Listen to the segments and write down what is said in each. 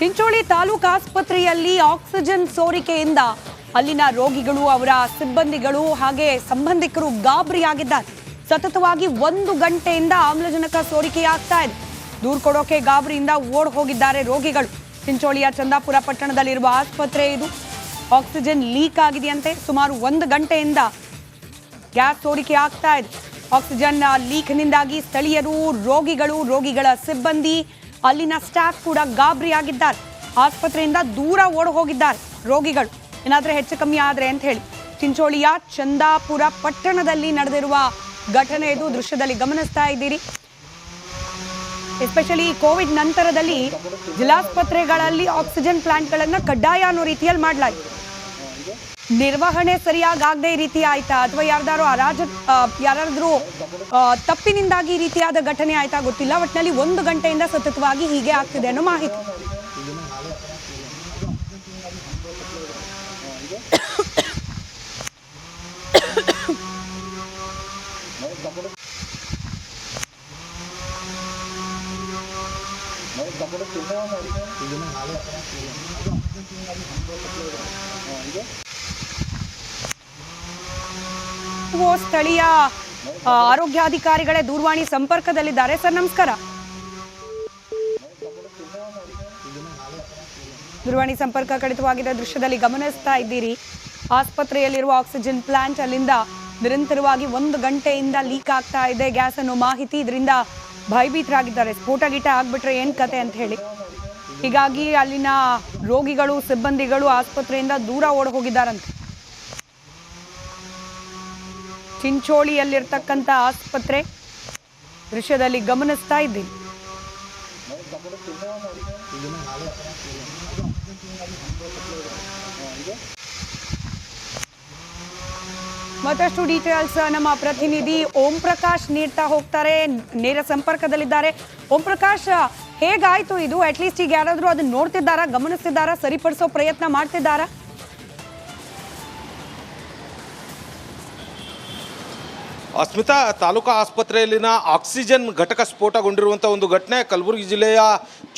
ಚಿಂಚೋಳಿ ತಾಲೂಕು ಆಸ್ಪತ್ರೆಯಲ್ಲಿ ಆಕ್ಸಿಜನ್ ಸೋರಿಕೆಯಿಂದ ಅಲ್ಲಿನ ರೋಗಿಗಳು ಅವರ ಸಿಬ್ಬಂದಿಗಳು ಹಾಗೆ ಸಂಬಂಧಿಕರು ಗಾಬರಿಯಾಗಿದ್ದಾರೆ. ಸತತವಾಗಿ 1 ಗಂಟೆಯಿಂದ ಆಮ್ಲಜನಕ ಸೋರಿಕೆಯಾಗ್ತಾ ಇದೆ. ದೂರು ಕೊಡೋಕೆ ಗಾಬರಿಯಿಂದ ಓಡ್ ಹೋಗಿದ್ದಾರೆ ರೋಗಿಗಳು. ಚಿಂಚೋಳಿಯ ಚಂದಾಪುರ ಪಟ್ಟಣದಲ್ಲಿರುವ ಆಸ್ಪತ್ರೆ ಇದು. ಆಕ್ಸಿಜನ್ ಲೀಕ್ ಆಗಿದೆಯಂತೆ. ಸುಮಾರು 1 ಗಂಟೆಯಿಂದ ಗ್ಯಾಸ್ ಸೋರಿಕೆ ಆಗ್ತಾ ಇದೆ. ಆಕ್ಸಿಜನ್ ಲೀಕ್ನಿಂದಾಗಿ ಸ್ಥಳೀಯರು, ರೋಗಿಗಳ ಸಿಬ್ಬಂದಿ, ಅಲ್ಲಿನ ಸ್ಟಾಫ್ ಕೂಡ ಗಾಬರಿಯಾಗಿದ್ದಾರೆ. ಆಸ್ಪತ್ರೆಯಿಂದ ದೂರ ಓಡ್ ಹೋಗಿದ್ದಾರೆ ರೋಗಿಗಳು, ಏನಾದರೂ ಹೆಚ್ಚು ಕಮ್ಮಿ ಆದರೆ ಅಂತ ಹೇಳಿ. ಚಿಂಚೋಳಿಯ ಚಂದಾಪುರ ಪಟ್ಟಣದಲ್ಲಿ ನಡೆದಿರುವ ಘಟನೆ ಇದು. ದೃಶ್ಯದಲ್ಲಿ ಗಮನಿಸ್ತಾ ಇದ್ದೀರಿ. ಎಸ್ಪೆಷಲಿ ಕೋವಿಡ್ ನಂತರದಲ್ಲಿ ಜಿಲ್ಲಾಸ್ಪತ್ರೆಗಳಲ್ಲಿ ಆಕ್ಸಿಜನ್ ಪ್ಲಾಂಟ್ಗಳನ್ನು ಕಡ್ಡಾಯ ಅನ್ನೋ ರೀತಿಯಲ್ಲಿ ಮಾಡಲಾಯಿತು. ನಿರ್ವಹಣೆ ಸರಿಯಾಗಿ ಆಗದೆ ಈ ರೀತಿ ಆಯ್ತಾ ಅಥವಾ ಯಾರಾದ್ರೂ ತಪ್ಪಿನಿಂದಾಗಿ ಈ ರೀತಿಯಾದ ಘಟನೆ ಆಯ್ತಾ ಗೊತ್ತಿಲ್ಲ. ಒಟ್ಟಿನಲ್ಲಿ 1 ಗಂಟೆಯಿಂದ ಸತತವಾಗಿ ಹೀಗೆ ಆಗ್ತಿದೆ ಅನ್ನೋ ಮಾಹಿತಿ. ಸ್ಥಳೀಯ ಆರೋಗ್ಯಾಧಿಕಾರಿಗಳೇ ದೂರವಾಣಿ ಸಂಪರ್ಕದಲ್ಲಿದ್ದಾರೆ. ಸರ್ ನಮಸ್ಕಾರ. ದೂರವಾಣಿ ಸಂಪರ್ಕ ಕಡಿತವಾಗಿದೆ. ದೃಶ್ಯದಲ್ಲಿ ಗಮನಿಸ್ತಾ ಇದ್ದೀರಿ. ಆಸ್ಪತ್ರೆಯಲ್ಲಿರುವ ಆಕ್ಸಿಜನ್ ಪ್ಲಾಂಟ್ ಅಲ್ಲಿಂದ ನಿರಂತರವಾಗಿ 1 ಗಂಟೆಯಿಂದ ಲೀಕ್ ಆಗ್ತಾ ಇದೆ ಗ್ಯಾಸ್ ಅನ್ನೋ ಮಾಹಿತಿ. ಇದರಿಂದ ಭಯಭೀತರಾಗಿದ್ದಾರೆ. ಸ್ಫೋಟ ಗೀಟ ಆಗ್ಬಿಟ್ರೆ ಏನ್ ಕತೆ ಅಂತ ಹೇಳಿ. ಹೀಗಾಗಿ ಅಲ್ಲಿನ ರೋಗಿಗಳು, ಸಿಬ್ಬಂದಿಗಳು ಆಸ್ಪತ್ರೆಯಿಂದ ದೂರ ಓಡ್ ಹೋಗಿದ್ದಾರಂತೆ. ಚಿಂಚೋಳಿಯಲ್ಲಿರ್ತಕ್ಕಂಥ ಆಸ್ಪತ್ರೆ ದೃಶ್ಯದಲ್ಲಿ ಗಮನಿಸ್ತಾ ಇದ್ದೀನಿ. ಮತ್ತಷ್ಟು ಡೀಟೇಲ್ಸ್ ನಮ್ಮ ಪ್ರತಿನಿಧಿ ಓಂ ಪ್ರಕಾಶ್ ನೀಡ್ತಾ ಹೋಗ್ತಾರೆ. ನೇರ ಸಂಪರ್ಕದಲ್ಲಿದ್ದಾರೆ. ಓಂ ಪ್ರಕಾಶ್, ಹೇಗಾಯ್ತು ಇದು? ಅಟ್ಲೀಸ್ಟ್ ಈಗ ಯಾರಾದ್ರೂ ಅದನ್ನ ನೋಡ್ತಿದ್ದಾರಾ, ಗಮನಿಸ್ತಿದ್ದಾರಾ, ಸರಿಪಡಿಸೋ ಪ್ರಯತ್ನ ಮಾಡ್ತಿದ್ದಾರಾ? ಸ್ಮಿತಾ, ತಾಲೂಕಾ ಆಸ್ಪತ್ರೆಯಲ್ಲಿನ ಆಕ್ಸಿಜನ್ ಘಟಕ ಸ್ಫೋಟಗೊಂಡಿರುವಂಥ ಒಂದು ಘಟನೆ ಕಲಬುರಗಿ ಜಿಲ್ಲೆಯ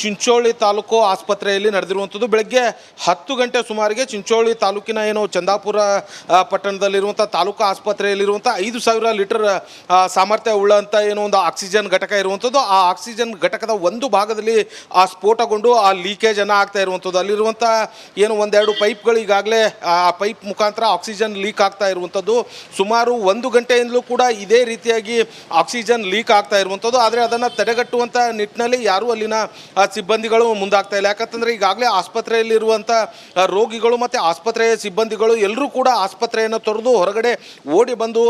ಚಿಂಚೋಳಿ ತಾಲೂಕು ಆಸ್ಪತ್ರೆಯಲ್ಲಿ ನಡೆದಿರುವಂಥದ್ದು. ಬೆಳಗ್ಗೆ 10 ಗಂಟೆ ಸುಮಾರಿಗೆ ಚಿಂಚೋಳಿ ತಾಲೂಕಿನ ಏನು ಚಂದಾಪುರ ಪಟ್ಟಣದಲ್ಲಿರುವಂಥ ತಾಲೂಕು ಆಸ್ಪತ್ರೆಯಲ್ಲಿರುವಂಥ 5,000 ಲೀಟರ್ ಸಾಮರ್ಥ್ಯ ಉಳ್ಳಂಥ ಏನೋ ಒಂದು ಆಕ್ಸಿಜನ್ ಘಟಕ ಇರುವಂಥದ್ದು. ಆ ಆಕ್ಸಿಜನ್ ಘಟಕದ ಒಂದು ಭಾಗದಲ್ಲಿ ಆ ಸ್ಫೋಟಗೊಂಡು ಆ ಲೀಕೇಜನ್ನು ಆಗ್ತಾ ಇರುವಂಥದ್ದು. ಅಲ್ಲಿರುವಂಥ ಏನು 1-2 ಪೈಪ್ಗಳು ಈಗಾಗಲೇ ಆ ಪೈಪ್ ಮುಖಾಂತರ ಆಕ್ಸಿಜನ್ ಲೀಕ್ ಆಗ್ತಾ ಇರುವಂಥದ್ದು. ಸುಮಾರು 1 ಗಂಟೆಯಿಂದಲೂ ಕೂಡ ಇದೇ ರೀತಿಯಾಗಿ ಆಕ್ಸಿಜನ್ ಲೀಕ್ ಆಗ್ತಾ ಇರುವಂಥದ್ದು. ಆದರೆ ಅದನ್ನು ತಡೆಗಟ್ಟುವಂಥ ನಿಟ್ಟಿನಲ್ಲಿ ಯಾರೂ ಅಲ್ಲಿನ ಸಿಬ್ಬಂದಿಗಳು ಮುಂದಾಗ್ತಾ ಇಲ್ಲ. ಯಾಕಂತಂದರೆ ಈಗಾಗಲೇ ಆಸ್ಪತ್ರೆಯಲ್ಲಿರುವಂಥ ರೋಗಿಗಳು ಮತ್ತು ಆಸ್ಪತ್ರೆಯ ಸಿಬ್ಬಂದಿಗಳು ಎಲ್ಲರೂ ಕೂಡ ಆಸ್ಪತ್ರೆಯನ್ನು ತೊರೆದು ಹೊರಗಡೆ ಓಡಿ ಬಂದು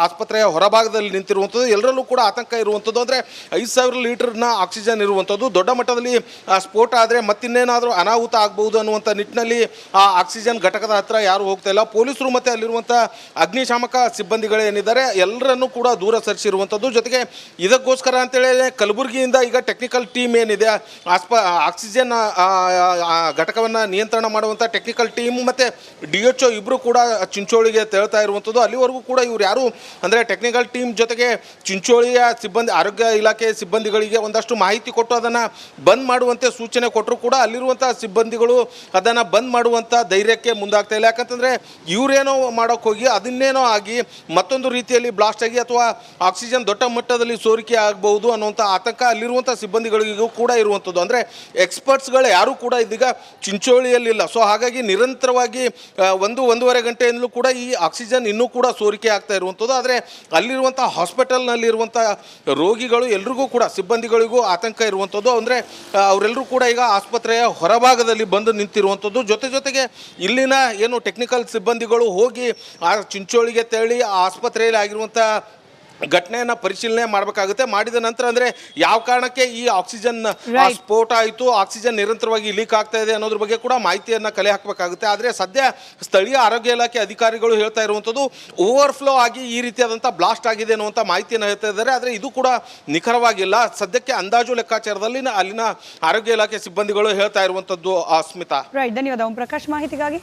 ಆಸ್ಪತ್ರೆಯ ಹೊರಭಾಗದಲ್ಲಿ ನಿಂತಿರುವಂಥದ್ದು. ಎಲ್ಲರಲ್ಲೂ ಕೂಡ ಆತಂಕ ಇರುವಂಥದ್ದು. ಅಂದರೆ 5,000 ಲೀಟರ್ನ ಆಕ್ಸಿಜನ್ ಇರುವಂಥದ್ದು. ದೊಡ್ಡ ಮಟ್ಟದಲ್ಲಿ ಸ್ಫೋಟ ಆದರೆ ಮತ್ತಿನ್ನೇನಾದರೂ ಅನಾಹುತ ಆಗ್ಬೋದು ಅನ್ನುವಂಥ ನಿಟ್ಟಿನಲ್ಲಿ ಆ ಆಕ್ಸಿಜನ್ ಘಟಕದ ಹತ್ರ ಯಾರು ಹೋಗ್ತಾ ಇಲ್ಲ. ಪೊಲೀಸರು ಮತ್ತು ಅಲ್ಲಿರುವಂಥ ಅಗ್ನಿಶಾಮಕ ಸಿಬ್ಬಂದಿಗಳೇನಿದ್ದಾರೆ ಎಲ್ಲರನ್ನೂ ಕೂಡ ದೂರ ಸರಿಸಿರುವಂಥದ್ದು. ಜೊತೆಗೆ ಇದಕ್ಕೋಸ್ಕರ ಅಂತೇಳಿ ಕಲಬುರಗಿಯಿಂದ ಈಗ ಟೆಕ್ನಿಕಲ್ ಟೀಮ್ ಏನಿದೆ, ಆಕ್ಸಿಜನ್ ಘಟಕವನ್ನು ನಿಯಂತ್ರಣ ಮಾಡುವಂಥ ಟೆಕ್ನಿಕಲ್ ಟೀಮ್ ಮತ್ತು DHO ಇಬ್ಬರು ಕೂಡ ಚಿಂಚೋಳಿಗೆ ತೆರಳ್ತಾ ಇರುವಂಥದ್ದು. ಅಲ್ಲಿವರೆಗೂ ಕೂಡ ಇವ್ರು ಯಾರು ಅಂದರೆ ಟೆಕ್ನಿಕಲ್ ಟೀಮ್ ಜೊತೆಗೆ ಚಿಂಚೋಳಿಯ ಸಿಬ್ಬಂದಿ, ಆರೋಗ್ಯ ಇಲಾಖೆ ಸಿಬ್ಬಂದಿಗಳಿಗೆ ಒಂದಷ್ಟು ಮಾಹಿತಿ ಕೊಟ್ಟು ಅದನ್ನು ಬಂದ್ ಮಾಡುವಂತೆ ಸೂಚನೆ ಕೊಟ್ಟರು ಕೂಡ ಅಲ್ಲಿರುವಂಥ ಸಿಬ್ಬಂದಿಗಳು ಅದನ್ನು ಬಂದ್ ಮಾಡುವಂಥ ಧೈರ್ಯಕ್ಕೆ ಮುಂದಾಗ್ತಾ ಇಲ್ಲ. ಯಾಕಂತಂದರೆ ಇವರೇನೋ ಮಾಡೋಕ್ಕೆ ಹೋಗಿ ಅದನ್ನೇನೋ ಆಗಿ ಮತ್ತೊಂದು ರೀತಿಯಲ್ಲಿ ಬ್ಲಾಸ್ಟ್ ಆಗಿ ಅಥವಾ ಆಕ್ಸಿಜನ್ ದೊಡ್ಡ ಮಟ್ಟದಲ್ಲಿ ಸೋರಿಕೆ ಆಗಬಹುದು ಅನ್ನುವಂಥ ಆತಂಕ ಅಲ್ಲಿರುವಂಥ ಸಿಬ್ಬಂದಿಗಳಿಗೂ ಕೂಡ ಇರುವಂಥದ್ದು. ಅಂದರೆ ಎಕ್ಸ್ಪರ್ಟ್ಸ್ಗಳು ಯಾರೂ ಕೂಡ ಇದೀಗ ಚಿಂಚೋಳಿಯಲ್ಲಿಲ್ಲ. ಸೊ ಹಾಗಾಗಿ ನಿರಂತರವಾಗಿ 1-1.5 ಗಂಟೆಯಿಂದಲೂ ಕೂಡ ಈ ಆಕ್ಸಿಜನ್ ಇನ್ನೂ ಕೂಡ ಸೋರಿಕೆ ಆಗ್ತಾ ಇರುವಂಥದ್ದು. ಆದರೆ ಅಲ್ಲಿರುವಂಥ ಹಾಸ್ಪಿಟಲ್ನಲ್ಲಿರುವಂಥ ರೋಗಿಗಳು ಎಲ್ರಿಗೂ ಕೂಡ ಸಿಬ್ಬಂದಿಗಳಿಗೂ ಆತಂಕ ಇರುವಂಥದ್ದು. ಅಂದರೆ ಅವರೆಲ್ಲರೂ ಕೂಡ ಈಗ ಆಸ್ಪತ್ರೆಯ ಹೊರಭಾಗದಲ್ಲಿ ಬಂದು ನಿಂತಿರುವಂಥದ್ದು. ಜೊತೆಗೆ ಇಲ್ಲಿನ ಏನು ಟೆಕ್ನಿಕಲ್ ಸಿಬ್ಬಂದಿಗಳು ಹೋಗಿ ಆ ಚಿಂಚೋಳಿಗೆ ತೆರಳಿ ಆ ಆಸ್ಪತ್ರೆಯಲ್ಲಿ ಆಗಿರುವಂಥ ಘಟನೆಯನ್ನು ಪರಿಶೀಲನೆ ಮಾಡಬೇಕಾಗುತ್ತೆ. ಮಾಡಿದ ನಂತರ ಅಂದರೆ ಯಾವ ಕಾರಣಕ್ಕೆ ಈ ಆಕ್ಸಿಜನ್ ಸ್ಫೋಟ ಆಯಿತು, ಆಕ್ಸಿಜನ್ ನಿರಂತರವಾಗಿ ಲೀಕ್ ಆಗ್ತಾ ಇದೆ ಅನ್ನೋದ್ರ ಬಗ್ಗೆ ಕೂಡ ಮಾಹಿತಿಯನ್ನು ಕಲೆ ಹಾಕಬೇಕಾಗುತ್ತೆ. ಆದರೆ ಸದ್ಯ ಸ್ಥಳೀಯ ಆರೋಗ್ಯ ಇಲಾಖೆ ಅಧಿಕಾರಿಗಳು ಹೇಳ್ತಾ ಇರುವಂಥದ್ದು ಓವರ್ಫ್ಲೋ ಆಗಿ ಈ ರೀತಿಯಾದಂಥ ಬ್ಲಾಸ್ಟ್ ಆಗಿದೆ ಅನ್ನುವಂಥ ಮಾಹಿತಿಯನ್ನು ಹೇಳ್ತಾ ಇದ್ದಾರೆ. ಆದರೆ ಇದು ಕೂಡ ನಿಖರವಾಗಿಲ್ಲ. ಸದ್ಯಕ್ಕೆ ಅಂದಾಜು ಲೆಕ್ಕಾಚಾರದಲ್ಲಿ ಅಲ್ಲಿನ ಆರೋಗ್ಯ ಇಲಾಖೆ ಸಿಬ್ಬಂದಿಗಳು ಹೇಳ್ತಾ ಇರುವಂಥದ್ದು. ಸ್ಮಿತಾ, ಧನ್ಯವಾದ ಓಂ ಪ್ರಕಾಶ್ ಮಾಹಿತಿಗಾಗಿ.